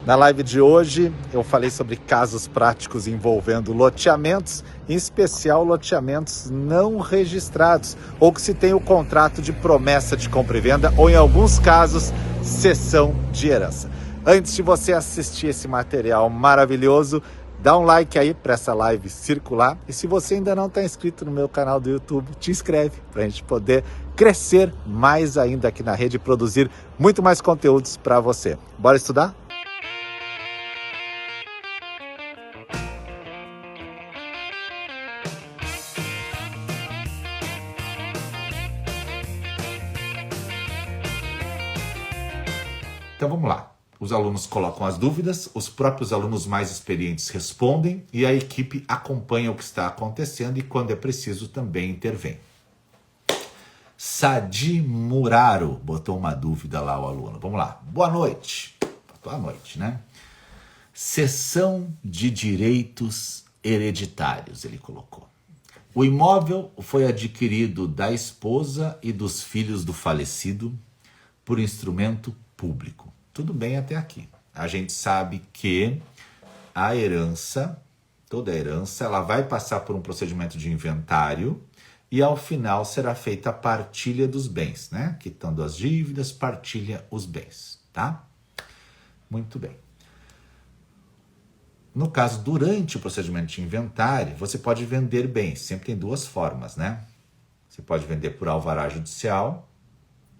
Na live de hoje, eu falei sobre casos práticos envolvendo loteamentos, em especial loteamentos não registrados, ou que se tem o contrato de promessa de compra e venda, ou em alguns casos, cessão de herança. Antes de você assistir esse material maravilhoso, dá um like aí para essa live circular. E se você ainda não está inscrito no meu canal do YouTube, te inscreve para a gente poder crescer mais ainda aqui na rede e produzir muito mais conteúdos para você. Bora estudar? Então vamos lá. Os alunos colocam as dúvidas, os próprios alunos mais experientes respondem e a equipe acompanha o que está acontecendo e, quando é preciso, também intervém. Sadi Muraro botou uma dúvida lá, o aluno. Vamos lá. Boa noite. Boa noite, né? Cessão de direitos hereditários, ele colocou. O imóvel foi adquirido da esposa e dos filhos do falecido por instrumento público. Tudo bem até aqui. A gente sabe que a herança, toda a herança, ela vai passar por um procedimento de inventário e ao final será feita a partilha dos bens, né? Quitando as dívidas, partilha os bens, tá? Muito bem. No caso, durante o procedimento de inventário, você pode vender bens. Sempre tem duas formas, né? Você pode vender por alvará judicial,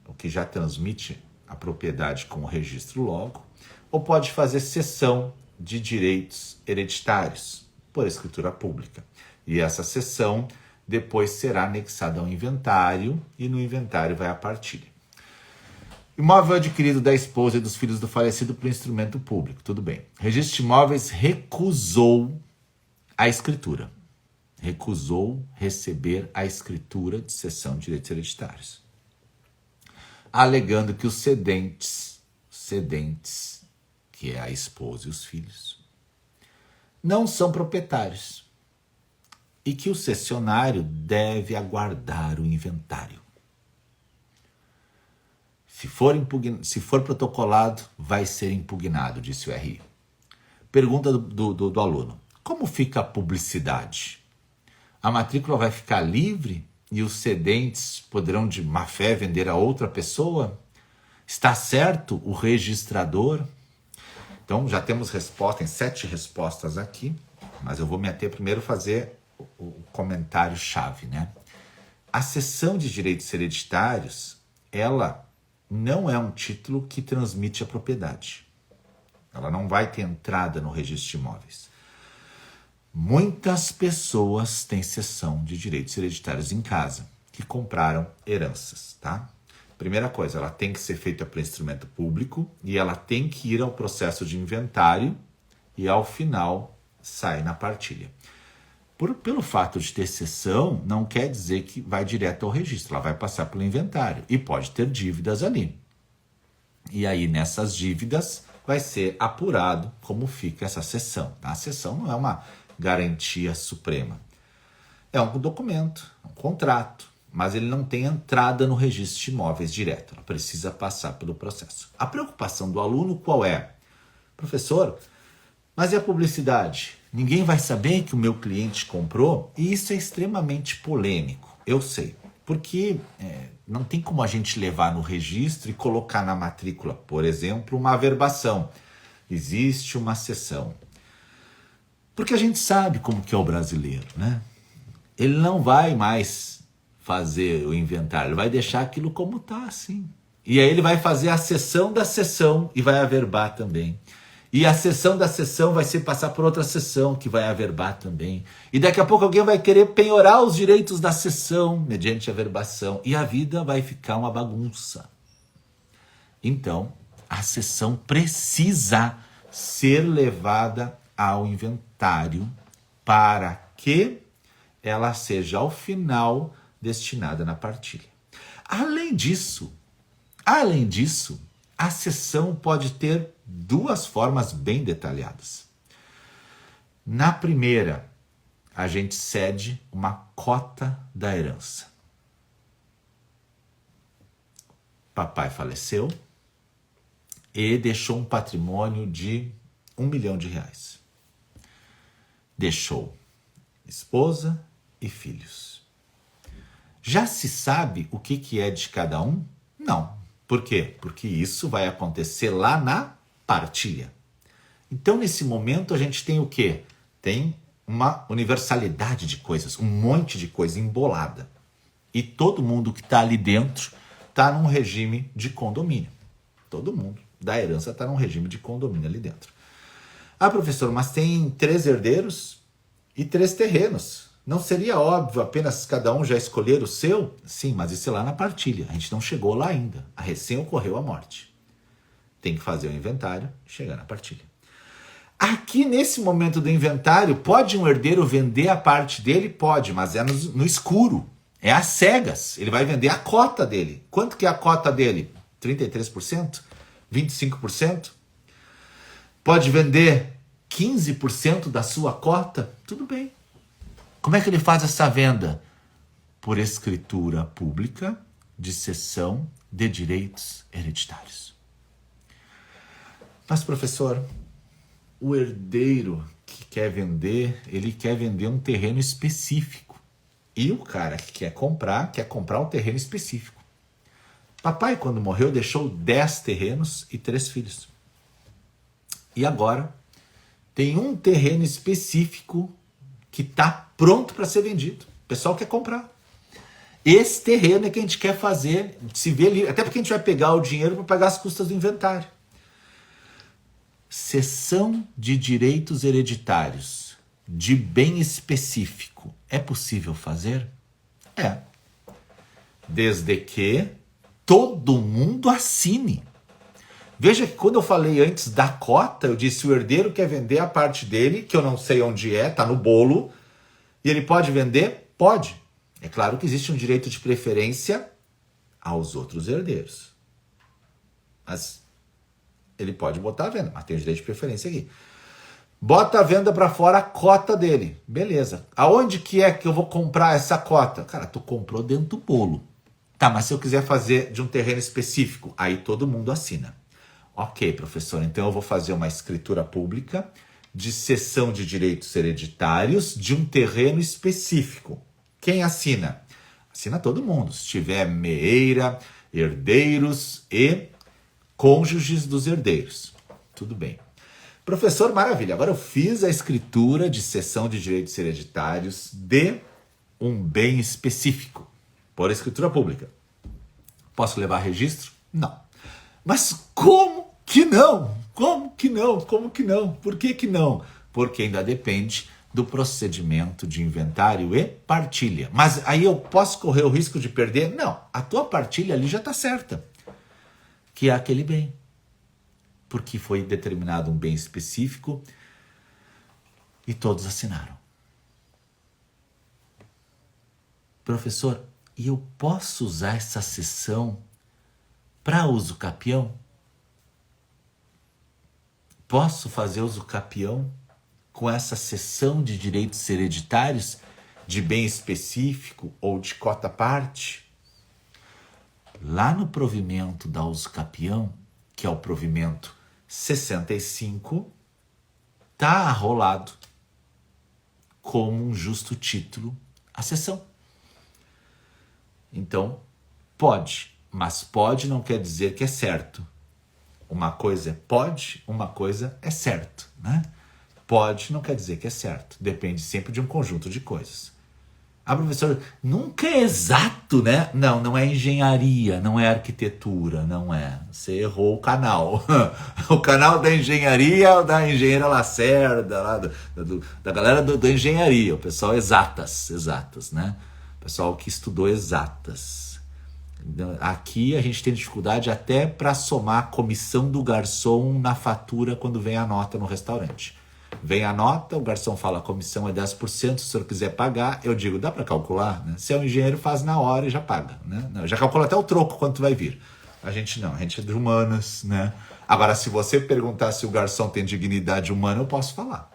o que já transmite a propriedade com o registro logo, ou pode fazer cessão de direitos hereditários por escritura pública. E essa cessão depois será anexada ao inventário e no inventário vai a partilha. Imóvel adquirido da esposa e dos filhos do falecido por instrumento público. Tudo bem. Registro de Imóveis recusou a escritura. Recusou receber a escritura de cessão de direitos hereditários, alegando que os cedentes, que é a esposa e os filhos, não são proprietários e que o cessionário deve aguardar o inventário. Se for protocolado, vai ser impugnado, disse o RI. Pergunta do aluno: como fica a publicidade? A matrícula vai ficar livre e os cedentes poderão de má fé vender a outra pessoa? Está certo o registrador? Então já temos resposta, tem 7 respostas aqui, mas eu vou me ater primeiro a fazer o comentário-chave, né? A cessão de direitos hereditários, ela não é um título que transmite a propriedade. Ela não vai ter entrada no registro de imóveis. Muitas pessoas têm cessão de direitos hereditários em casa, que compraram heranças, tá? Primeira coisa, ela tem que ser feita por instrumento público e ela tem que ir ao processo de inventário e ao final sai na partilha. Pelo fato de ter cessão, não quer dizer que vai direto ao registro, ela vai passar pelo inventário e pode ter dívidas ali. E aí nessas dívidas vai ser apurado como fica essa cessão, tá? A cessão não é uma garantia suprema. É um documento, um contrato, mas ele não tem entrada no registro de imóveis direto. Ela precisa passar pelo processo. A preocupação do aluno qual é? Professor, mas e a publicidade? Ninguém vai saber que o meu cliente comprou? E isso é extremamente polêmico, eu sei. Porque não tem como a gente levar no registro e colocar na matrícula, por exemplo, uma averbação. Existe uma cessão. Porque a gente sabe como que é o brasileiro, né? Ele não vai mais fazer o inventário, ele vai deixar aquilo como está, assim. E aí ele vai fazer a cessão da cessão e vai averbar também. E a cessão da cessão vai ser passar por outra cessão que vai averbar também. E daqui a pouco alguém vai querer penhorar os direitos da cessão mediante averbação. E a vida vai ficar uma bagunça. Então, a cessão precisa ser levada ao inventário para que ela seja, ao final, destinada na partilha. Além disso, a cessão pode ter 2 formas bem detalhadas. Na primeira, a gente cede uma cota da herança. Papai faleceu, e deixou um patrimônio de R$ 1 milhão. Deixou esposa e filhos. Já se sabe o que é de cada um? Não. Por quê? Porque isso vai acontecer lá na partilha. Então, nesse momento, a gente tem o quê? Tem uma universalidade de coisas, um monte de coisa embolada. E todo mundo que está ali dentro está num regime de condomínio. Todo mundo da herança está num regime de condomínio ali dentro. Ah, professor, mas tem 3 herdeiros e 3 terrenos. Não seria óbvio apenas cada um já escolher o seu? Sim, mas isso é lá na partilha. A gente não chegou lá ainda. A recém ocorreu a morte. Tem que fazer o inventário e chegar na partilha. Aqui, nesse momento do inventário, pode um herdeiro vender a parte dele? Pode, mas é no escuro. É às cegas. Ele vai vender a cota dele. Quanto que é a cota dele? 33%? 25%? Pode vender 15% da sua cota? Tudo bem. Como é que ele faz essa venda? Por escritura pública de cessão de direitos hereditários. Mas, professor, o herdeiro que quer vender, ele quer vender um terreno específico. E o cara que quer comprar um terreno específico. Papai, quando morreu, deixou 10 terrenos e 3 filhos. E agora tem um terreno específico que está pronto para ser vendido. O pessoal quer comprar. Esse terreno é que a gente quer fazer, se ver livre, até porque a gente vai pegar o dinheiro para pagar as custas do inventário. Cessão de direitos hereditários de bem específico. É possível fazer? É. Desde que todo mundo assine. Veja que quando eu falei antes da cota, eu disse o herdeiro quer vender a parte dele, que eu não sei onde é, tá no bolo, e ele pode vender? Pode. É claro que existe um direito de preferência aos outros herdeiros. Mas ele pode botar a venda, mas tem o direito de preferência aqui. Bota a venda para fora a cota dele. Beleza. Aonde que é que eu vou comprar essa cota? Cara, tu comprou dentro do bolo. Tá, mas se eu quiser fazer de um terreno específico, aí todo mundo assina. Ok, professor, então eu vou fazer uma escritura pública de cessão de direitos hereditários de um terreno específico. Quem assina? Assina todo mundo. Se tiver meeira, herdeiros e cônjuges dos herdeiros. Tudo bem. Professor, maravilha. Agora eu fiz a escritura de cessão de direitos hereditários de um bem específico. Por escritura pública. Posso levar registro? Não. Mas como que não? Como que não? Como que não? Por que que não? Porque ainda depende do procedimento de inventário e partilha. Mas aí eu posso correr o risco de perder? Não. A tua partilha ali já está certa. Que é aquele bem. Porque foi determinado um bem específico e todos assinaram. Professor, e eu posso usar essa cessão para uso capião? Posso fazer uso capião com essa cessão de direitos hereditários de bem específico ou de cota parte? Lá no provimento da uso capião, que é o provimento 65, está arrolado como um justo título a cessão. Então, pode, mas pode não quer dizer que é certo. Uma coisa é pode, uma coisa é certo, né? Pode não quer dizer que é certo. Depende sempre de um conjunto de coisas. Ah, professor, nunca é exato, né? Não, não é engenharia, não é arquitetura, não é. Você errou o canal. O canal da engenharia é o da engenheira Lacerda, lá da galera da engenharia, o pessoal exatas, né? O pessoal que estudou exatas. Aqui a gente tem dificuldade até para somar a comissão do garçom na fatura quando vem a nota no restaurante. Vem a nota, o garçom fala a comissão é 10%, se o senhor quiser pagar, eu digo, dá para calcular? Né? Se é um engenheiro, faz na hora e já paga. Né? Não, já calcula até o troco quanto vai vir. A gente não, a gente é de humanas. Né? Agora, se você perguntar se o garçom tem dignidade humana, eu posso falar.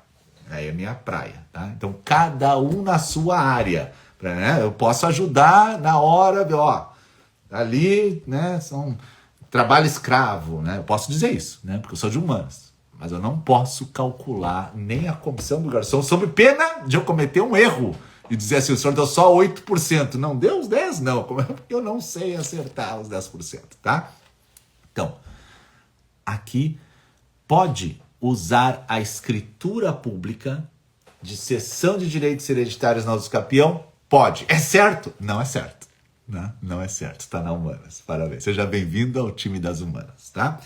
Aí é minha praia. Tá? Então, cada um na sua área. Né? Eu posso ajudar na hora, ó, ali, né, são trabalho escravo, né? Eu posso dizer isso, né? Porque eu sou de humanas. Mas eu não posso calcular nem a comissão do garçom sob pena de eu cometer um erro e dizer assim, o senhor deu só 8%. Não deu os 10%, não. Porque eu não sei acertar os 10%, tá? Então, aqui pode usar a escritura pública de cessão de direitos hereditários na usucapião? Pode. É certo? Não é certo. Não é certo. Está na Humanas. Parabéns. Seja bem-vindo ao time das Humanas, tá?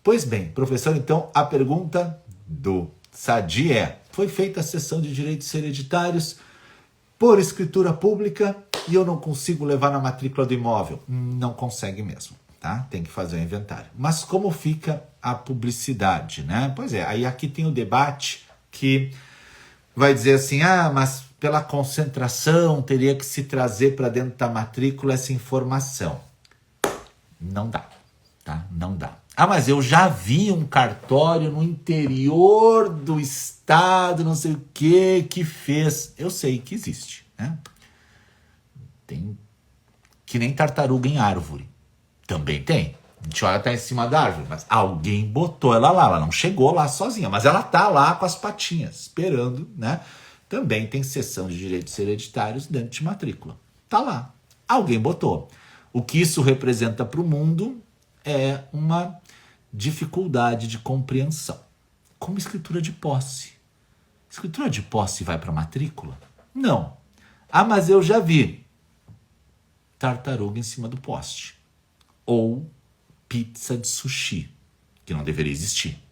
Pois bem, professor, então a pergunta do Sadi é: foi feita a cessão de direitos hereditários por escritura pública e eu não consigo levar na matrícula do imóvel? Não consegue mesmo, tá? Tem que fazer o inventário. Mas como fica a publicidade, né? Pois é, aí aqui tem o debate que vai dizer assim, mas pela concentração teria que se trazer para dentro da matrícula essa informação. Não dá, tá? Não dá. Mas eu já vi um cartório no interior do estado, não sei o que fez. Eu sei que existe, né? Tem que nem tartaruga em árvore. Também tem. A gente olha até em cima da árvore, mas alguém botou ela lá. Ela não chegou lá sozinha, mas ela tá lá com as patinhas, esperando, né? Também tem cessão de direitos hereditários dentro de matrícula. Tá lá. Alguém botou. O que isso representa para o mundo é uma dificuldade de compreensão. Como escritura de posse. Escritura de posse vai para matrícula? Não. Mas eu já vi tartaruga em cima do poste. Ou pizza de sushi, que não deveria existir.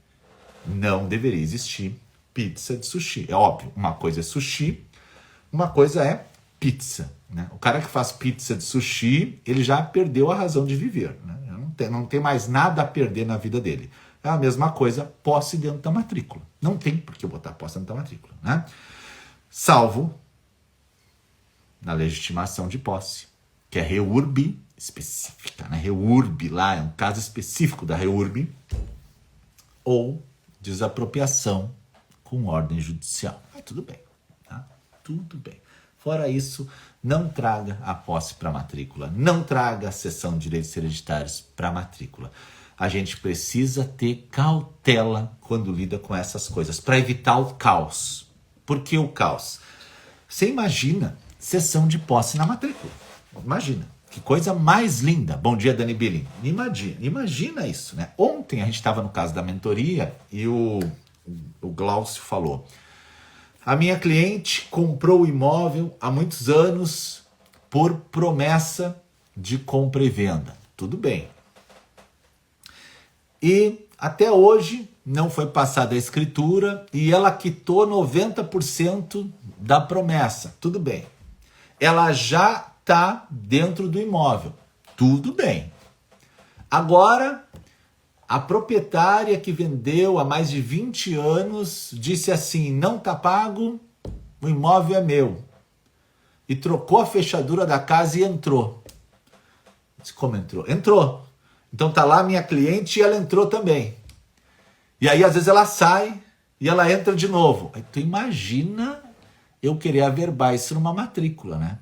Não deveria existir pizza de sushi. É óbvio, uma coisa é sushi, uma coisa é pizza, né? O cara que faz pizza de sushi, ele já perdeu a razão de viver, né? Não tem mais nada a perder na vida dele. É a mesma coisa, posse dentro da matrícula. Não tem por que botar posse dentro da matrícula, né? Salvo na legitimação de posse, que é reurb específica, né? Reurb lá é um caso específico da reurb, ou desapropriação com ordem judicial. Tudo bem, tá? Tudo bem. Fora isso, não traga a posse para matrícula, não traga a cessão de direitos hereditários para matrícula. A gente precisa ter cautela quando lida com essas coisas, para evitar o caos. Por que o caos? Você imagina cessão de posse na matrícula. Imagina. Que coisa mais linda. Bom dia, Dani Billing. Imagina isso, né? Ontem a gente estava no caso da mentoria e o Glaucio falou: a minha cliente comprou o imóvel há muitos anos por promessa de compra e venda. Tudo bem. E até hoje não foi passada a escritura e ela quitou 90% da promessa. Tudo bem. Ela já está dentro do imóvel. Tudo bem. Agora, a proprietária que vendeu há mais de 20 anos disse assim: não está pago, o imóvel é meu. E trocou a fechadura da casa e entrou. Como entrou? Entrou. Então tá lá a minha cliente e ela entrou também. E aí às vezes ela sai e ela entra de novo. Aí tu imagina eu querer averbar isso numa matrícula, né?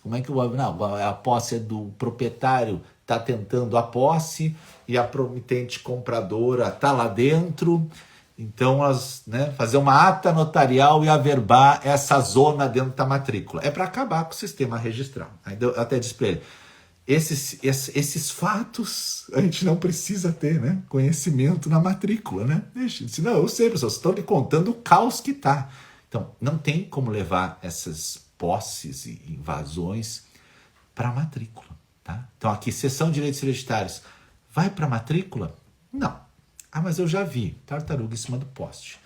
Como é que eu... Não, a posse é do proprietário, está tentando a posse e a promitente compradora está lá dentro. Então, fazer uma ata notarial e averbar essa zona dentro da matrícula. É para acabar com o sistema registral. Aí eu até disse para ele, esses fatos a gente não precisa ter, né? Conhecimento na matrícula, né? Deixa, disse, não, eu sei, pessoal, vocês estão lhe contando o caos que está. Então, não tem como levar essas posses e invasões para a matrícula, tá? Então aqui, cessão de direitos hereditários, vai para a matrícula? Não. Mas eu já vi, tartaruga em cima do poste.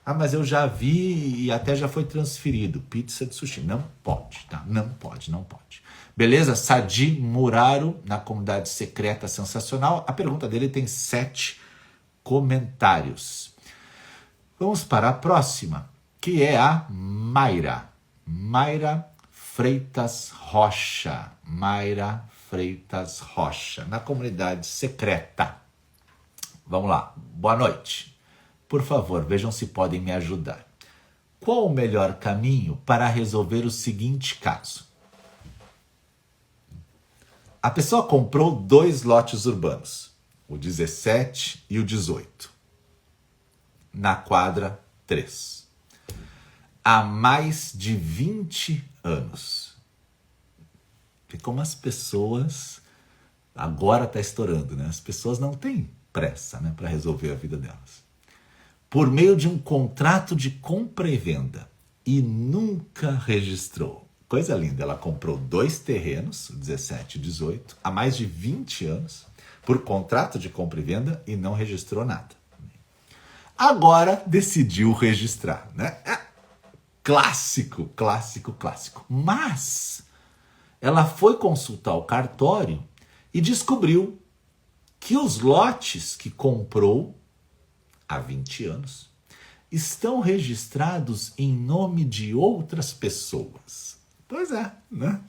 Mas eu já vi e até já foi transferido, pizza de sushi. Não pode, tá? Não pode. Beleza? Sadi Muraro, na comunidade secreta sensacional. A pergunta dele tem 7 comentários. Vamos para a próxima, que é a Mayra Freitas Rocha. Mayra Freitas Rocha, na comunidade secreta. Vamos lá. Boa noite. Por favor, vejam se podem me ajudar. Qual o melhor caminho para resolver o seguinte caso? A pessoa comprou 2 lotes urbanos, o 17 e o 18, na quadra 3, há mais de 20 anos. E como as pessoas, agora está estourando, né? As pessoas não têm pressa, né, para resolver a vida delas. Por meio de um contrato de compra e venda, e nunca registrou. Coisa linda, ela comprou 2 terrenos, 17 e 18, há mais de 20 anos, por contrato de compra e venda e não registrou nada. Agora decidiu registrar, né? Clássico, clássico, clássico. Mas ela foi consultar o cartório e descobriu que os lotes que comprou há 20 anos estão registrados em nome de outras pessoas. Pois é, né?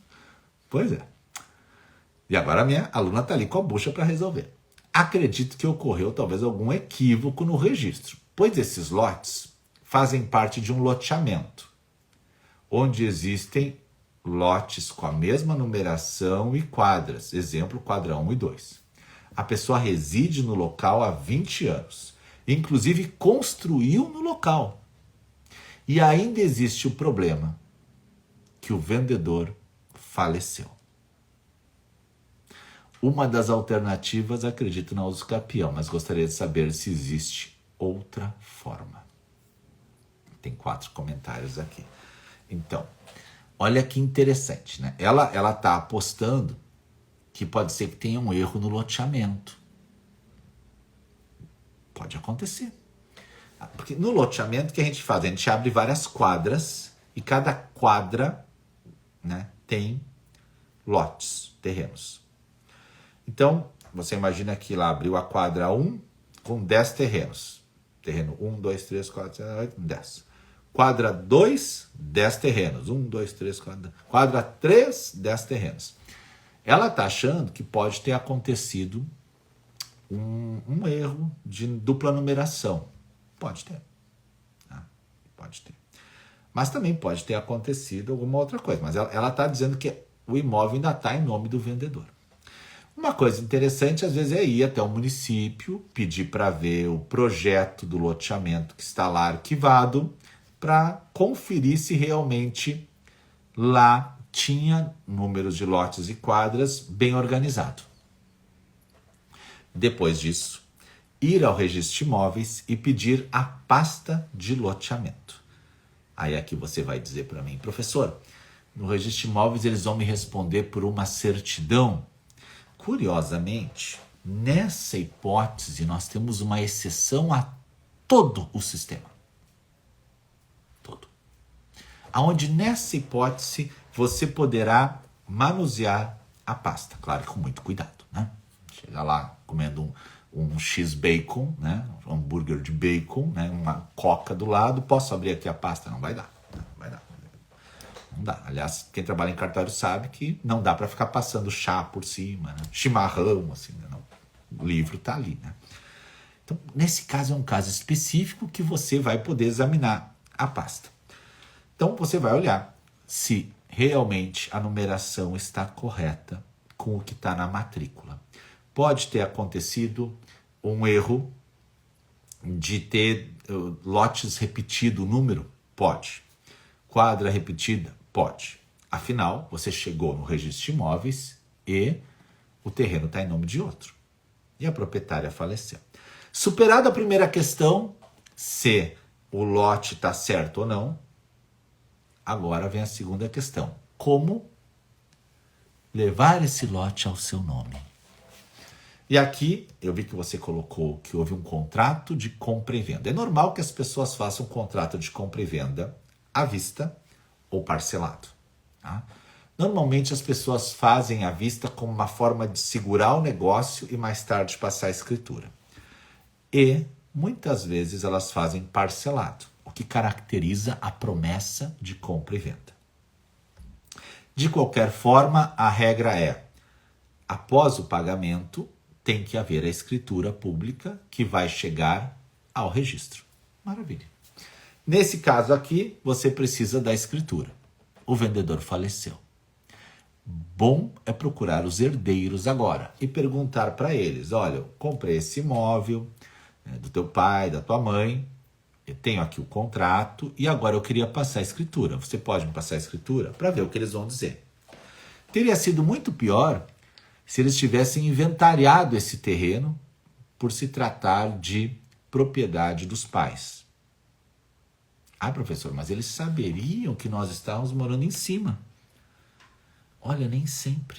Pois é. E agora a minha aluna está ali com a bucha para resolver. Acredito que ocorreu talvez algum equívoco no registro, pois esses lotes fazem parte de um loteamento, onde existem lotes com a mesma numeração e quadras, exemplo, quadra 1 e 2. A pessoa reside no local há 20 anos, inclusive construiu no local. E ainda existe o problema que o vendedor faleceu. Uma das alternativas, acredito na uso capião, mas gostaria de saber se existe outra forma. Tem 4 comentários aqui. Então, olha que interessante, né? Ela está apostando que pode ser que tenha um erro no loteamento. Pode acontecer. Porque no loteamento, o que a gente faz? A gente abre várias quadras e cada quadra, né, tem lotes, terrenos. Então, você imagina que lá abriu a quadra 1 com 10 terrenos. Terreno 1, 2, 3, 4, 5, 8, 10. Quadra 2, 10 terrenos. 1, 2, 3, 4. Quadra 3, 10 terrenos. Ela está achando que pode ter acontecido um erro de dupla numeração. Pode ter. Pode ter. Mas também pode ter acontecido alguma outra coisa. Mas ela está dizendo que o imóvel ainda está em nome do vendedor. Uma coisa interessante, às vezes, é ir até o município, pedir para ver o projeto do loteamento que está lá arquivado, para conferir se realmente lá tinha números de lotes e quadras bem organizado. Depois disso, ir ao registro de imóveis e pedir a pasta de loteamento. Aí aqui você vai dizer para mim, professor, no registro de imóveis eles vão me responder por uma certidão. Curiosamente, nessa hipótese, nós temos uma exceção a todo o sistema. Todo. Onde nessa hipótese você poderá manusear a pasta. Claro, com muito cuidado, né? Chega lá comendo um X-bacon, né? Um hambúrguer de bacon, né? Uma coca do lado. Posso abrir aqui a pasta? Não vai dar. Não vai dar. Não dá. Aliás, quem trabalha em cartório sabe que não dá para ficar passando chá por cima, né? Chimarrão, assim, né? Não. O livro está ali, né? Então, nesse caso, é um caso específico que você vai poder examinar a pasta. Então, você vai olhar se realmente a numeração está correta com o que está na matrícula. Pode ter acontecido um erro de ter lotes repetido o número? Pode. Quadra repetida? Pode. Afinal, você chegou no registro de imóveis e o terreno está em nome de outro. E a proprietária faleceu. Superada a primeira questão, se o lote está certo ou não, agora vem a segunda questão. Como levar esse lote ao seu nome? E aqui, eu vi que você colocou que houve um contrato de compra e venda. É normal que as pessoas façam um contrato de compra e venda à vista ou parcelado. Tá? Normalmente as pessoas fazem à vista como uma forma de segurar o negócio e mais tarde passar a escritura. E muitas vezes elas fazem parcelado, o que caracteriza a promessa de compra e venda. De qualquer forma, a regra é, após o pagamento, tem que haver a escritura pública que vai chegar ao registro. Maravilha. Nesse caso aqui, você precisa da escritura. O vendedor faleceu. Bom é procurar os herdeiros agora e perguntar para eles, olha, eu comprei esse imóvel do teu pai, da tua mãe, eu tenho aqui o contrato e agora eu queria passar a escritura. Você pode me passar a escritura? Para ver o que eles vão dizer. Teria sido muito pior se eles tivessem inventariado esse terreno por se tratar de propriedade dos pais. Ah, professor, mas eles saberiam que nós estávamos morando em cima. Olha, nem sempre.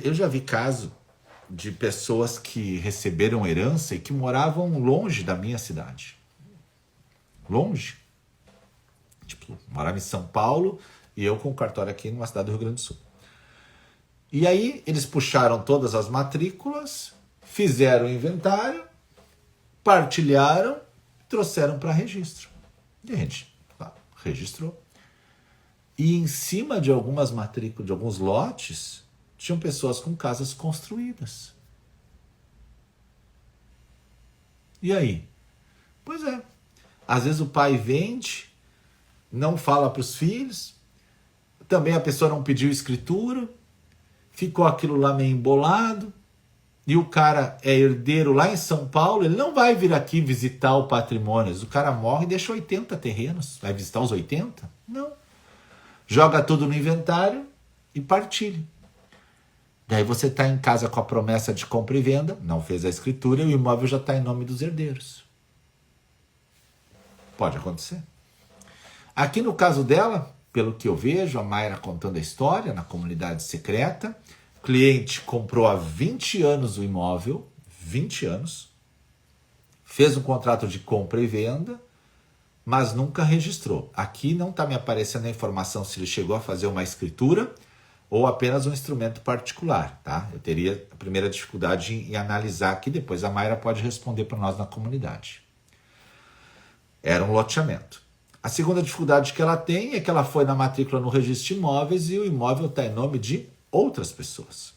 Eu já vi caso de pessoas que receberam herança e que moravam longe da minha cidade. Longe. Tipo, morava em São Paulo e eu com o cartório aqui numa cidade do Rio Grande do Sul. E aí eles puxaram todas as matrículas, fizeram o inventário, partilharam, trouxeram para registro. E a gente registrou. E em cima de algumas matrículas, de alguns lotes, tinham pessoas com casas construídas. E aí? Pois é. Às vezes o pai vende, não fala para os filhos, também a pessoa não pediu escritura, ficou aquilo lá meio embolado, e o cara é herdeiro lá em São Paulo, ele não vai vir aqui visitar o patrimônio. O cara morre e deixa 80 terrenos. Vai visitar os 80? Não. Joga tudo no inventário e partilha. Daí você está em casa com a promessa de compra e venda, não fez a escritura e o imóvel já está em nome dos herdeiros. Pode acontecer. Aqui no caso dela, pelo que eu vejo, a Mayra contando a história na comunidade secreta, o cliente comprou há 20 anos o imóvel, 20 anos, fez um contrato de compra e venda, mas nunca registrou. Aqui não está me aparecendo a informação se ele chegou a fazer uma escritura ou apenas um instrumento particular, tá? Eu teria a primeira dificuldade em analisar aqui, depois a Mayra pode responder para nós na comunidade. Era um loteamento. A segunda dificuldade que ela tem é que ela foi na matrícula no registro de imóveis e o imóvel está em nome de outras pessoas.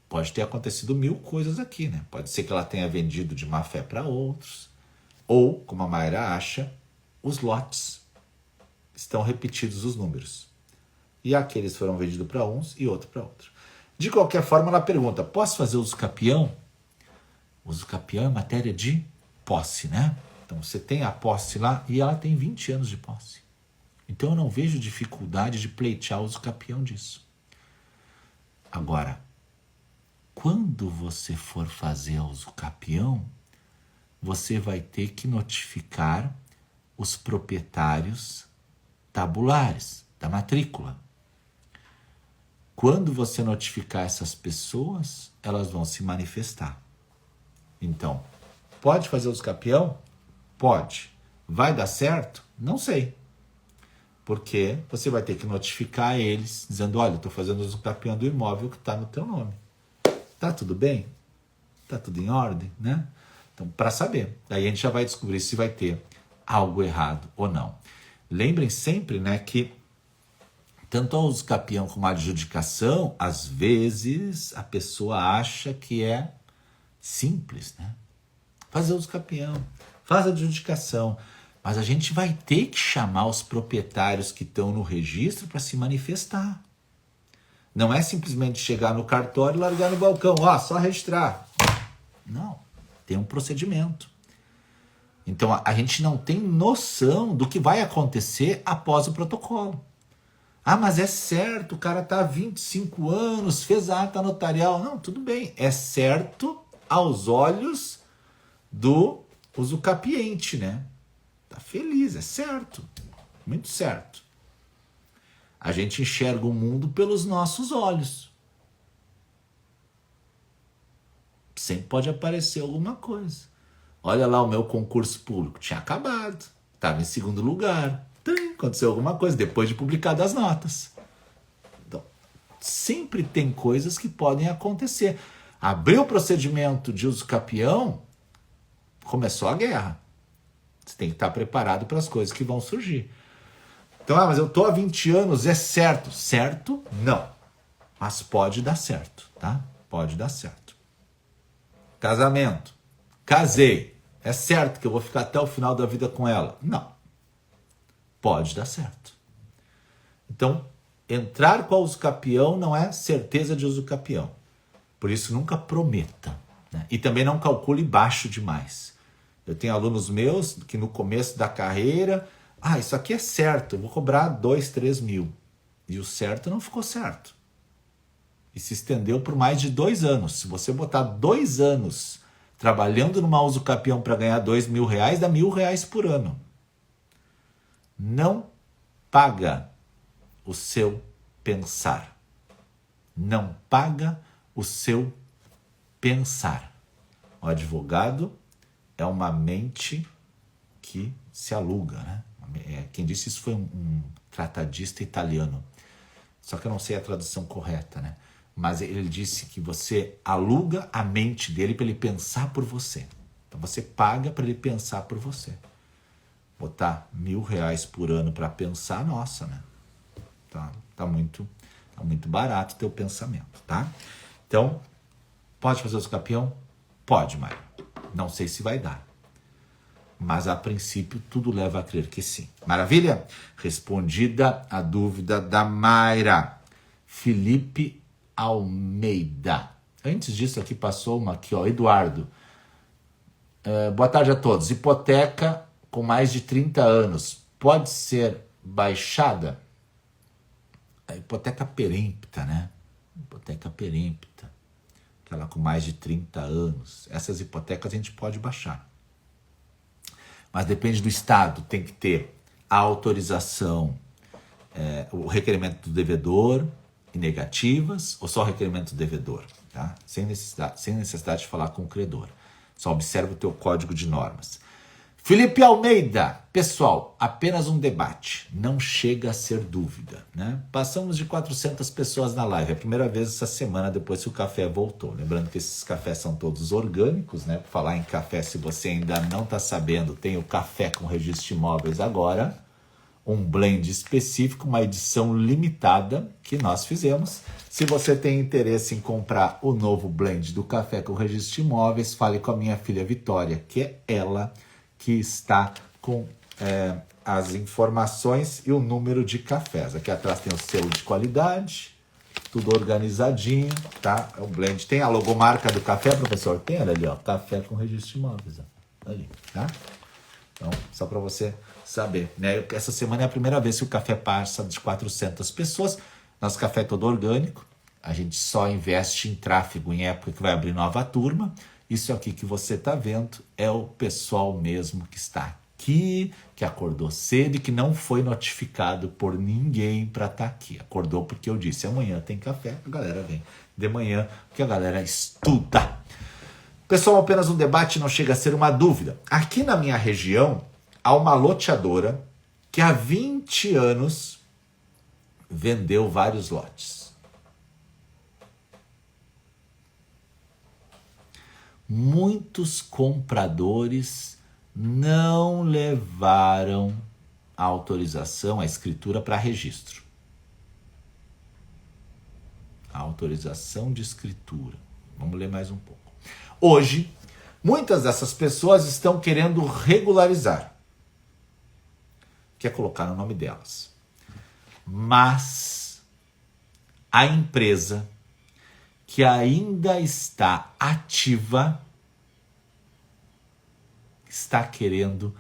Pode ter acontecido 1000 coisas aqui, né? Pode ser que ela tenha vendido de má fé para outros. Ou, como a Mayra acha, os lotes. Estão repetidos os números. E aqueles foram vendidos para uns e outro para outro. De qualquer forma, ela pergunta, posso fazer uso capião? Uso capião é matéria de posse, né? Então você tem a posse lá e ela tem 20 anos de posse. Então eu não vejo dificuldade de pleitear uso capião disso. Agora, quando você for fazer uso capião, você vai ter que notificar os proprietários tabulares da matrícula. Quando você notificar essas pessoas, elas vão se manifestar. Então, pode fazer uso capião? Pode. Vai dar certo? Não sei. Porque você vai ter que notificar eles, dizendo, olha, eu estou fazendo uso capião do imóvel que está no teu nome. Tá tudo bem? Tá tudo em ordem, né? Então, para saber. Daí a gente já vai descobrir se vai ter algo errado ou não. Lembrem sempre, né, que tanto a uso capião como a adjudicação, às vezes a pessoa acha que é simples, né? Fazer uso capião, faz a adjudicação. Mas a gente vai ter que chamar os proprietários que estão no registro para se manifestar. Não é simplesmente chegar no cartório e largar no balcão. Só registrar. Não. Tem um procedimento. Então, a gente não tem noção do que vai acontecer após o protocolo. Mas é certo, o cara está há 25 anos, fez a ata notarial. Não, tudo bem. É certo aos olhos do usucapiente, né? Tá feliz, é certo. Muito certo. A gente enxerga o mundo pelos nossos olhos. Sempre pode aparecer alguma coisa. Olha lá o meu concurso público. Tinha acabado. Estava em segundo lugar. Aconteceu alguma coisa depois de publicar as notas. Então, sempre tem coisas que podem acontecer. Abriu o procedimento de uso capião, começou a guerra. Você tem que estar preparado para as coisas que vão surgir. Então, mas eu estou há 20 anos, é certo? Certo? Não. Mas pode dar certo, tá? Pode dar certo. Casamento. Casei. É certo que eu vou ficar até o final da vida com ela? Não. Pode dar certo. Então, entrar com a usucapião não é certeza de usucapião. Por isso, nunca prometa. Né? E também não calcule baixo demais. Eu tenho alunos meus que no começo da carreira, isso aqui é certo, eu vou cobrar 2, 3 mil. E o certo não ficou certo. E se estendeu por mais de 2 anos. Se você botar 2 anos trabalhando numa usucapião para ganhar R$2.000, dá R$1.000 por ano. Não paga o seu pensar. Não paga o seu pensar. O advogado é uma mente que se aluga, né? Quem disse isso foi um tratadista italiano. Só que eu não sei a tradução correta, né? Mas ele disse que você aluga a mente dele para ele pensar por você. Então você paga para ele pensar por você. Botar R$1.000 por ano para pensar, nossa, né? Tá muito barato o teu pensamento, tá? Então, pode fazer o usucapião? Pode, Mário. Não sei se vai dar. Mas, a princípio, tudo leva a crer que sim. Maravilha? Respondida a dúvida da Mayra. Felipe Almeida. Antes disso, aqui passou uma aqui, ó. Eduardo. Boa tarde a todos. Hipoteca com mais de 30 anos pode ser baixada? A hipoteca perempta, né? Hipoteca perempta. Aquela com mais de 30 anos. Essas hipotecas a gente pode baixar. Mas depende do estado. Tem que ter a autorização, o requerimento do devedor e negativas, ou só o requerimento do devedor, tá? Sem necessidade de falar com o credor. Só observa o teu código de normas. Felipe Almeida, pessoal, apenas um debate, não chega a ser dúvida, né? Passamos de 400 pessoas na live, é a primeira vez essa semana depois que o café voltou. Lembrando que esses cafés são todos orgânicos, né? Por falar em café, se você ainda não está sabendo, tem o café com registro de imóveis agora, um blend específico, uma edição limitada que nós fizemos. Se você tem interesse em comprar o novo blend do café com registro de imóveis, fale com a minha filha Vitória, que é ela que está com as informações e o número de cafés. Aqui atrás tem o selo de qualidade, tudo organizadinho, tá? É um blend. Tem a logomarca do café, professor? Tem ela ali, ó, café com registro de imóveis, ó, ali, tá? Então, só para você saber, né? Essa semana é a primeira vez que o café passa de 400 pessoas. Nosso café é todo orgânico. A gente só investe em tráfego em época que vai abrir nova turma. Isso aqui que você está vendo é o pessoal mesmo que está aqui, que acordou cedo e que não foi notificado por ninguém para estar aqui. Acordou porque eu disse, amanhã tem café, a galera vem de manhã, porque a galera estuda. Pessoal, apenas um debate, não chega a ser uma dúvida. Aqui na minha região, há uma loteadora que há 20 anos vendeu vários lotes. Muitos compradores não levaram a autorização, a escritura para registro. A autorização de escritura. Vamos ler mais um pouco. Hoje, muitas dessas pessoas estão querendo regularizar. Quer colocar no nome delas. Mas a empresa que ainda está ativa está querendo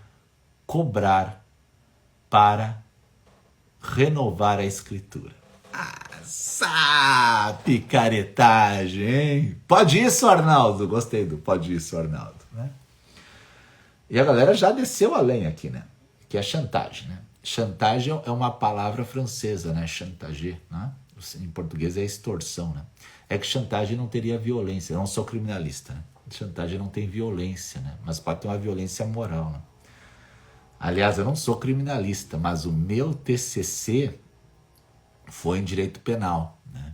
cobrar para renovar a escritura. Picaretagem, hein? Pode isso, Arnaldo. Gostei do pode isso, Arnaldo. Né? E a galera já desceu a lenha aqui, né? Que é chantagem, né? Chantagem é uma palavra francesa, né? Chantager, né? Em português é extorsão, né? É que chantagem não teria violência. Eu não sou criminalista, né? Chantagem não tem violência, né? Mas pode ter uma violência moral, né? Aliás, eu não sou criminalista, mas o meu TCC foi em direito penal, né?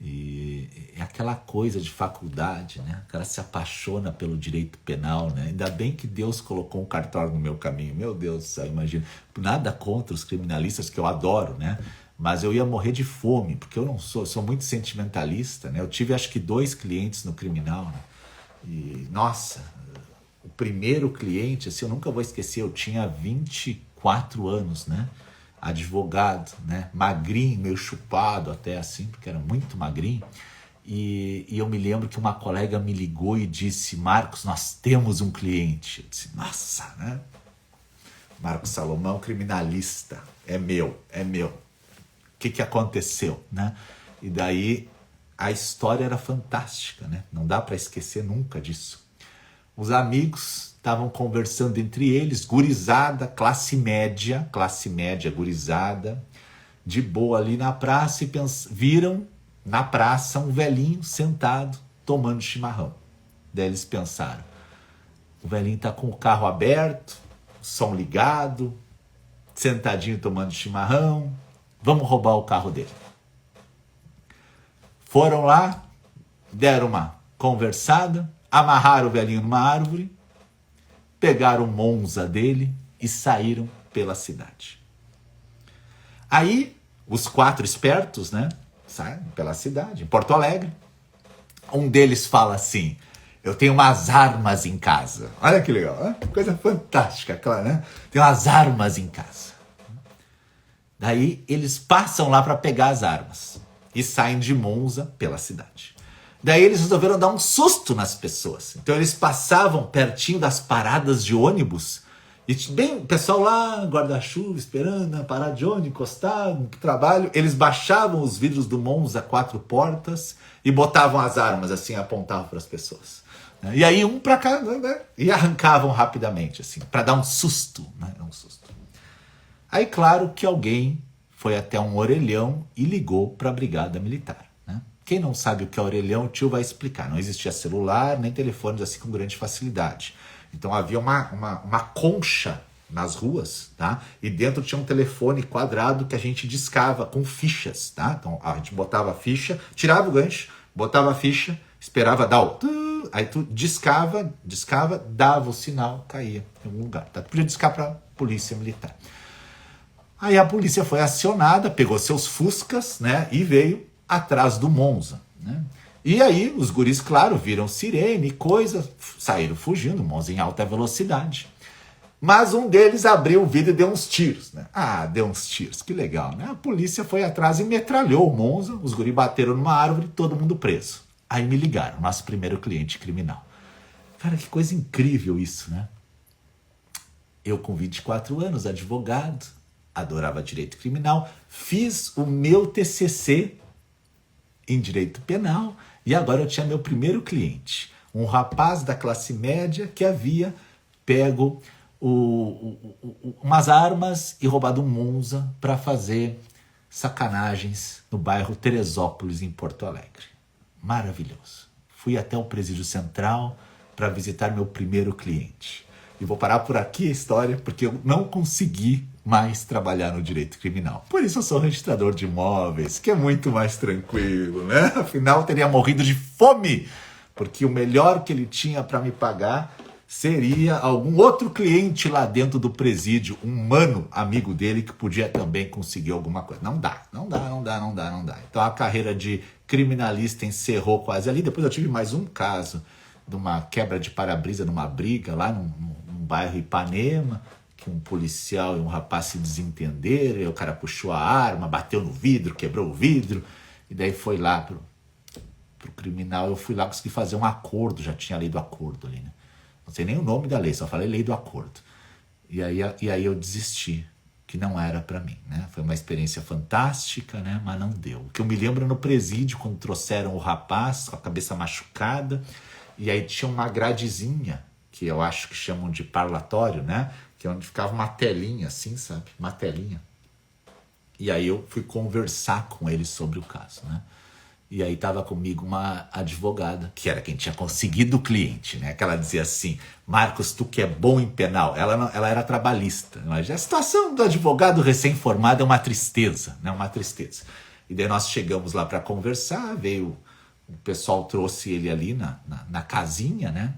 E é aquela coisa de faculdade, né? O cara se apaixona pelo direito penal, né? Ainda bem que Deus colocou um cartório no meu caminho. Meu Deus do céu, imagina. Nada contra os criminalistas, que eu adoro, né? Mas eu ia morrer de fome, porque eu sou muito sentimentalista, né? Eu tive acho que 2 clientes no criminal, né? E, nossa, o primeiro cliente, assim, eu nunca vou esquecer, eu tinha 24 anos, né? advogado, né? Magrinho, meio chupado até assim, porque era muito magrinho. E eu me lembro que uma colega me ligou e disse: Marcos, nós temos um cliente. Eu disse: nossa, né? Marcos Salomão, criminalista, é meu. O que aconteceu, né? E daí a história era fantástica, né? Não dá para esquecer nunca disso. Os amigos estavam conversando entre eles, gurizada, classe média, gurizada, de boa ali na praça, e viram na praça um velhinho sentado tomando chimarrão. Daí eles pensaram: o velhinho tá com o carro aberto, som ligado, sentadinho tomando chimarrão, vamos roubar o carro dele. Foram lá, deram uma conversada, amarraram o velhinho numa árvore, pegaram o Monza dele e saíram pela cidade. Aí, os 4 espertos, né, saem pela cidade, em Porto Alegre. Um deles fala assim: eu tenho umas armas em casa. Olha que legal, né? Coisa fantástica, claro, né? Tem umas armas em casa. Daí eles passam lá para pegar as armas e saem de Monza pela cidade. Daí eles resolveram dar um susto nas pessoas. Então eles passavam pertinho das paradas de ônibus e bem, o pessoal lá, guarda-chuva, esperando a parada de ônibus, encostado, no trabalho, eles baixavam os vidros do Monza 4 portas e botavam as armas assim, apontavam para as pessoas. E aí um para cá, né? E arrancavam rapidamente, assim, para dar um susto, né? Um susto. Aí, claro que alguém foi até um orelhão e ligou para a brigada militar, né? Quem não sabe o que é orelhão, o tio vai explicar. Não existia celular, nem telefones assim com grande facilidade. Então havia uma concha nas ruas, tá? E dentro tinha um telefone quadrado que a gente discava com fichas, tá? Então a gente botava a ficha, tirava o gancho, botava a ficha, esperava dar o... Aí tu discava, dava o sinal, caía em algum lugar, tá? Tu podia discar para a polícia militar. Aí a polícia foi acionada, pegou seus fuscas, né? E veio atrás do Monza, né? E aí os guris, claro, viram sirene, coisa, saíram fugindo, o Monza em alta velocidade. Mas um deles abriu o vidro e deu uns tiros, né? Ah, deu uns tiros, que legal, né? A polícia foi atrás e metralhou o Monza, os guris bateram numa árvore, todo mundo preso. Aí me ligaram, nosso primeiro cliente criminal. Cara, que coisa incrível isso, né? Eu com 24 anos, advogado, adorava direito criminal, fiz o meu TCC em direito penal e agora eu tinha meu primeiro cliente, um rapaz da classe média que havia pego umas armas e roubado um Monza para fazer sacanagens no bairro Teresópolis, em Porto Alegre. Maravilhoso. Fui até o Presídio Central para visitar meu primeiro cliente. E vou parar por aqui a história, porque eu não consegui mais trabalhar no direito criminal. Por isso eu sou registrador de imóveis, que é muito mais tranquilo, né? Afinal, eu teria morrido de fome, porque o melhor que ele tinha para me pagar seria algum outro cliente lá dentro do presídio, um mano amigo dele que podia também conseguir alguma coisa. Não dá. Então a carreira de criminalista encerrou quase ali. Depois eu tive mais um caso de uma quebra de para-brisa numa briga lá num bairro Ipanema, que um policial e um rapaz se desentenderam, e o cara puxou a arma, bateu no vidro, quebrou o vidro, e daí foi lá pro criminal. Eu fui lá, consegui fazer um acordo, já tinha lei do acordo ali, né? Não sei nem o nome da lei, só falei lei do acordo. E aí eu desisti, que não era para mim, né? Foi uma experiência fantástica, né? Mas não deu. O que eu me lembro no presídio, quando trouxeram o rapaz com a cabeça machucada, e aí tinha uma gradezinha, que eu acho que chamam de parlatório, né? Que é onde ficava uma telinha assim, sabe? Uma telinha. E aí eu fui conversar com ele sobre o caso, né? E aí estava comigo uma advogada, que era quem tinha conseguido o cliente, né? Que ela dizia assim: Marcos, tu que é bom em penal. Ela era trabalhista. Mas a situação do advogado recém-formado é uma tristeza, né? Uma tristeza. E daí nós chegamos lá para conversar, veio... O pessoal trouxe ele ali na casinha, né?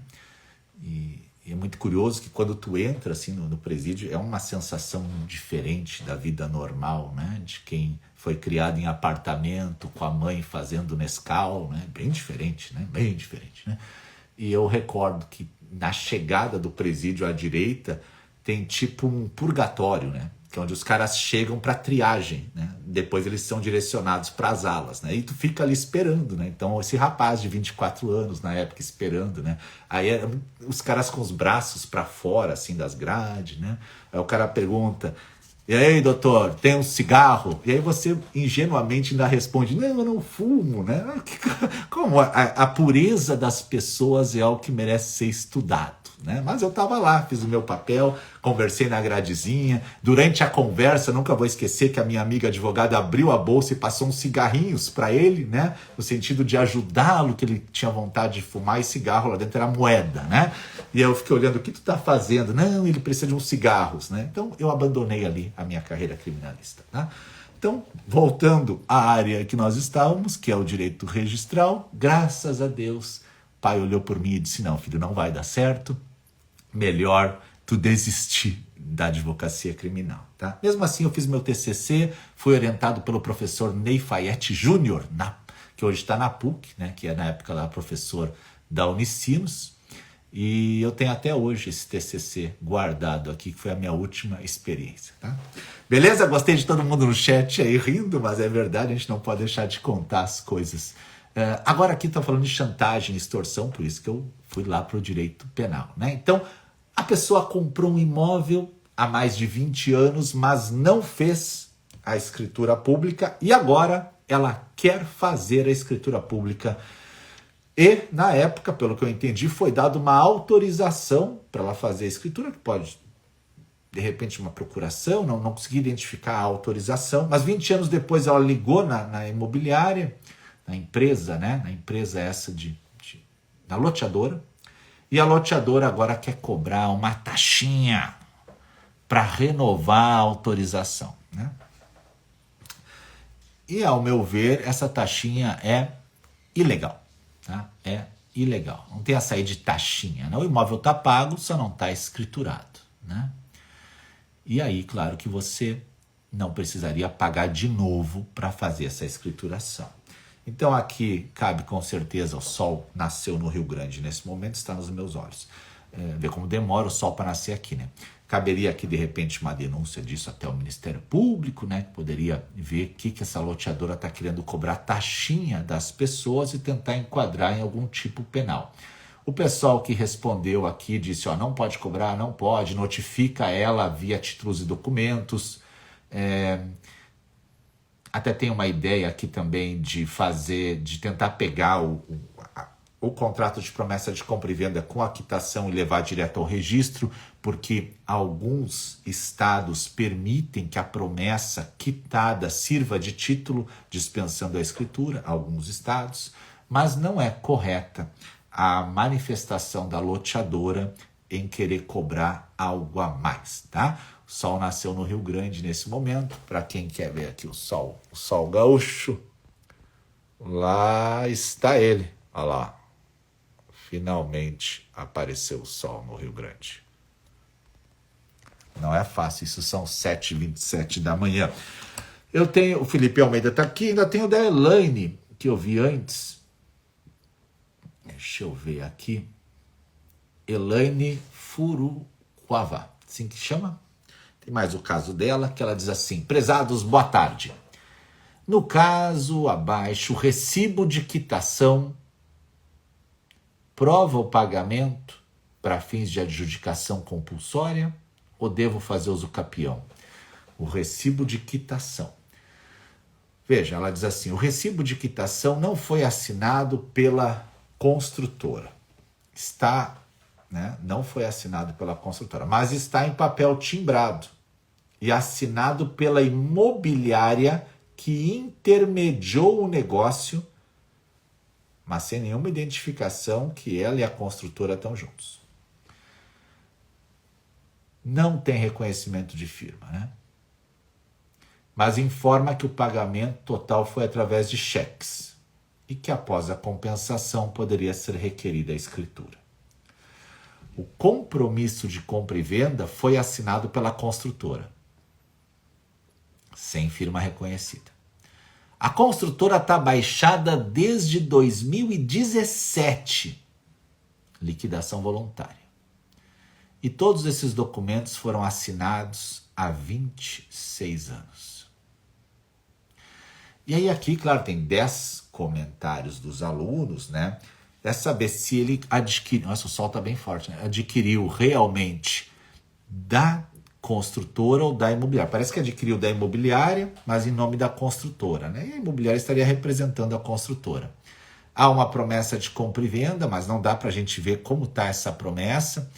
E é muito curioso que quando tu entra assim no presídio, é uma sensação diferente da vida normal, né? De quem foi criado em apartamento, com a mãe fazendo Nescau, né? Bem diferente, né? Bem diferente, né? E eu recordo que na chegada do presídio à direita tem tipo um purgatório, né? que é onde os caras chegam para triagem, né? Depois eles são direcionados para as alas, né? E tu fica ali esperando, né? Então esse rapaz de 24 anos na época esperando, né? Aí os caras com os braços para fora assim das grades, né? Aí o cara pergunta: "E aí, doutor, tem um cigarro?" E aí você ingenuamente ainda responde: "Não, eu não fumo", né? Como a pureza das pessoas é algo que merece ser estudado, né? Mas eu estava lá, fiz o meu papel, conversei na gradezinha. Durante a conversa, nunca vou esquecer que a minha amiga advogada abriu a bolsa e passou uns cigarrinhos para ele, né? No sentido de ajudá-lo, que ele tinha vontade de fumar, e cigarro lá dentro era moeda, né? E eu fiquei olhando: "O que tu tá fazendo?" "Não, ele precisa de uns cigarros", né? Então eu abandonei ali a minha carreira criminalista, tá? Então, voltando à área que nós estávamos, que é o direito registral, graças a Deus, o pai olhou por mim e disse: "Não, filho, não vai dar certo, melhor tu desistir da advocacia criminal", tá? Mesmo assim, eu fiz meu TCC, fui orientado pelo professor Ney Fayette Júnior, que hoje está na PUC, né? Que é na época lá professor da Unicinos, e eu tenho até hoje esse TCC guardado aqui, que foi a minha última experiência, tá? Beleza? Gostei de todo mundo no chat aí rindo, mas é verdade, a gente não pode deixar de contar as coisas. Agora aqui tá falando de chantagem, extorsão, por isso que eu fui lá para o direito penal, né? Então, a pessoa comprou um imóvel há mais de 20 anos, mas não fez a escritura pública e agora ela quer fazer a escritura pública. E, na época, pelo que eu entendi, foi dada uma autorização para ela fazer a escritura, que pode, de repente, uma procuração, não consegui identificar a autorização, mas 20 anos depois ela ligou na imobiliária, na empresa, né? Na empresa essa da loteadora, e a loteadora agora quer cobrar uma taxinha para renovar a autorização, né? E, ao meu ver, essa taxinha é ilegal. Tá? É ilegal. Não tem essa aí de taxinha, né? O imóvel está pago, só não está escriturado, né? E aí, claro que você não precisaria pagar de novo para fazer essa escrituração. Então aqui cabe com certeza, o sol nasceu no Rio Grande, nesse momento está nos meus olhos. Vê como demora o sol para nascer aqui, né? Caberia aqui, de repente, uma denúncia disso até o Ministério Público, né? Poderia ver o que essa loteadora está querendo cobrar taxinha das pessoas e tentar enquadrar em algum tipo penal. O pessoal que respondeu aqui disse: ó, não pode cobrar, não pode, notifica ela via títulos e documentos. Até tem uma ideia aqui também de tentar pegar o contrato de promessa de compra e venda com a quitação e levar direto ao registro, porque alguns estados permitem que a promessa quitada sirva de título, dispensando a escritura, alguns estados, mas não é correta a manifestação da loteadora em querer cobrar algo a mais, tá? O sol nasceu no Rio Grande nesse momento, para quem quer ver aqui o sol gaúcho, lá está ele, olha lá. Finalmente apareceu o sol no Rio Grande. Não é fácil, isso são 7h27 da manhã. Eu tenho, o Felipe Almeida está aqui, ainda tenho o da Elaine, que eu vi antes. Deixa eu ver aqui. Elaine Furukawa, assim que chama? Tem mais o caso dela, que ela diz assim: prezados, boa tarde. No caso abaixo, o recibo de quitação prova o pagamento para fins de adjudicação compulsória ou devo fazer uso capião? O recibo de quitação. Veja, ela diz assim: o recibo de quitação não foi assinado pela construtora. Não foi assinado pela construtora, mas está em papel timbrado e assinado pela imobiliária que intermediou o negócio, mas sem nenhuma identificação que ela e a construtora estão juntos. Não tem reconhecimento de firma, né? Mas informa que o pagamento total foi através de cheques e que após a compensação poderia ser requerida a escritura. O compromisso de compra e venda foi assinado pela construtora, sem firma reconhecida. A construtora está baixada desde 2017, liquidação voluntária. E todos esses documentos foram assinados há 26 anos. E aí aqui, claro, tem 10 comentários dos alunos, né? É saber se ele adquiriu, nossa, o sol está bem forte, né? Adquiriu realmente da construtora ou da imobiliária. Parece que adquiriu da imobiliária, mas em nome da construtora, né? E a imobiliária estaria representando a construtora. Há uma promessa de compra e venda, mas não dá para a gente ver como está essa promessa.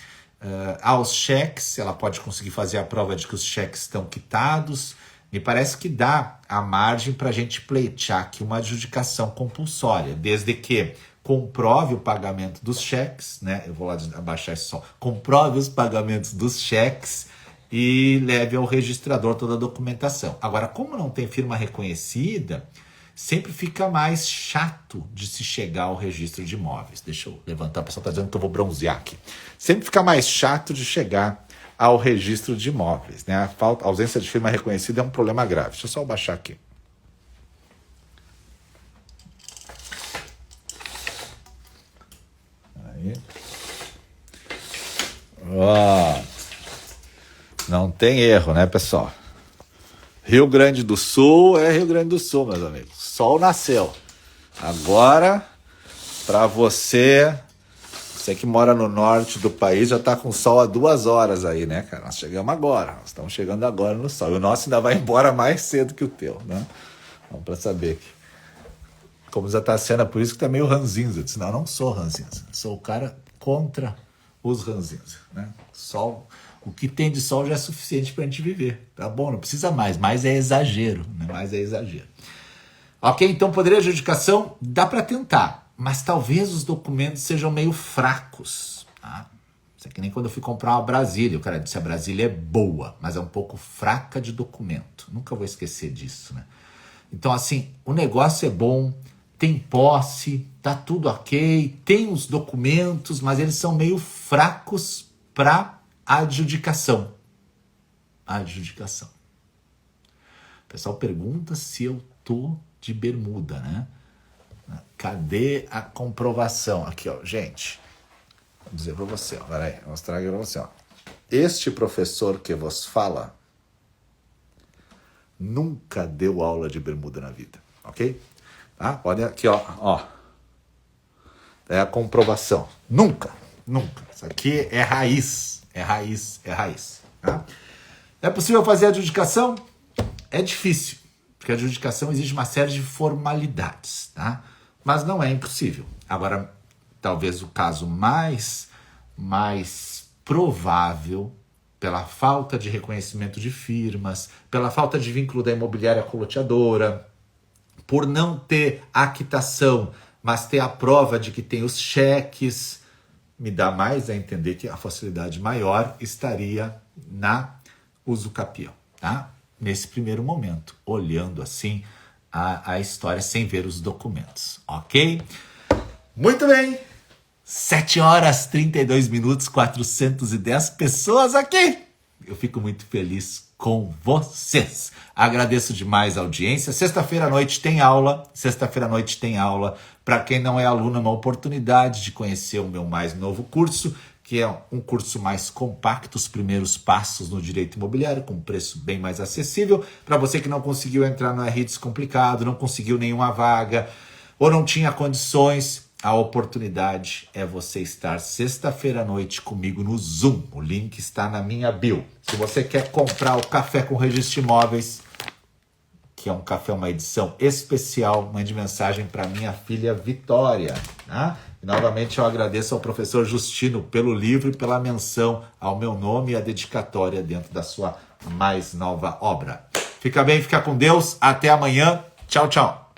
Há os cheques, ela pode conseguir fazer a prova de que os cheques estão quitados. Me parece que dá a margem para a gente pleitear aqui uma adjudicação compulsória, desde que comprove o pagamento dos cheques, né? Eu vou lá abaixar esse som. Comprove os pagamentos dos cheques e leve ao registrador toda a documentação. Agora, como não tem firma reconhecida, sempre fica mais chato de se chegar ao registro de imóveis. Deixa eu levantar, o pessoal está dizendo que eu vou bronzear aqui. Sempre fica mais chato de chegar ao registro de imóveis, né? A ausência de firma reconhecida é um problema grave. Deixa eu só baixar aqui. Aí. Ó. Não tem erro, né, pessoal? Rio Grande do Sul é Rio Grande do Sul, meus amigos. Sol nasceu. Agora, para você que mora no norte do país, já está com sol há 2 horas aí, né, cara? Nós chegamos agora. Nós estamos chegando agora no sol. E o nosso ainda vai embora mais cedo que o teu, né? Vamos para saber aqui. Como já está sendo, é por isso que tá meio ranzinza. Eu disse, não, eu não sou ranzinza. Sou o cara contra os ranzinza, né? Sol... O que tem de sol já é suficiente para a gente viver, tá bom? Não precisa mais, mas é exagero, né? Mais é exagero. Ok, então poder de adjudicação dá para tentar, mas talvez os documentos sejam meio fracos, tá? Isso é que nem quando eu fui comprar uma Brasília, o cara disse a Brasília é boa, mas é um pouco fraca de documento. Nunca vou esquecer disso, né? Então assim, o negócio é bom, tem posse, tá tudo ok, tem os documentos, mas eles são meio fracos para adjudicação. Adjudicação. O pessoal pergunta se eu tô de bermuda, né? Cadê a comprovação? Aqui, ó, gente. Vou dizer para você, ó. Peraí, vou mostrar aqui para você, ó. Este professor que vos fala nunca deu aula de bermuda na vida, ok? Tá? Olha aqui, ó. É a comprovação. Nunca. Isso aqui é raiz. É raiz. Tá? É possível fazer a adjudicação? É difícil, porque a adjudicação exige uma série de formalidades, tá? Mas não é impossível. Agora, talvez o caso mais provável, pela falta de reconhecimento de firmas, pela falta de vínculo da imobiliária com a loteadora, por não ter a quitação, mas ter a prova de que tem os cheques, me dá mais a entender que a facilidade maior estaria na usucapião, tá? Nesse primeiro momento, olhando assim a história sem ver os documentos, ok? Muito bem, 7 horas 32 minutos, 410 pessoas aqui. Eu fico muito feliz com vocês. Agradeço demais a audiência. Sexta-feira à noite tem aula. Para quem não é aluno, é uma oportunidade de conhecer o meu mais novo curso, que é um curso mais compacto, os primeiros passos no direito imobiliário, com um preço bem mais acessível. Para você que não conseguiu entrar no RI Descomplicado, não conseguiu nenhuma vaga, ou não tinha condições, a oportunidade é você estar sexta-feira à noite comigo no Zoom. O link está na minha bio. Se você quer comprar o Café com Registro de Imóveis, que é um café, uma edição especial, mande mensagem para minha filha Vitória. Tá? E novamente eu agradeço ao professor Justino pelo livro e pela menção ao meu nome e a dedicatória dentro da sua mais nova obra. Fica bem, fica com Deus. Até amanhã. Tchau, tchau.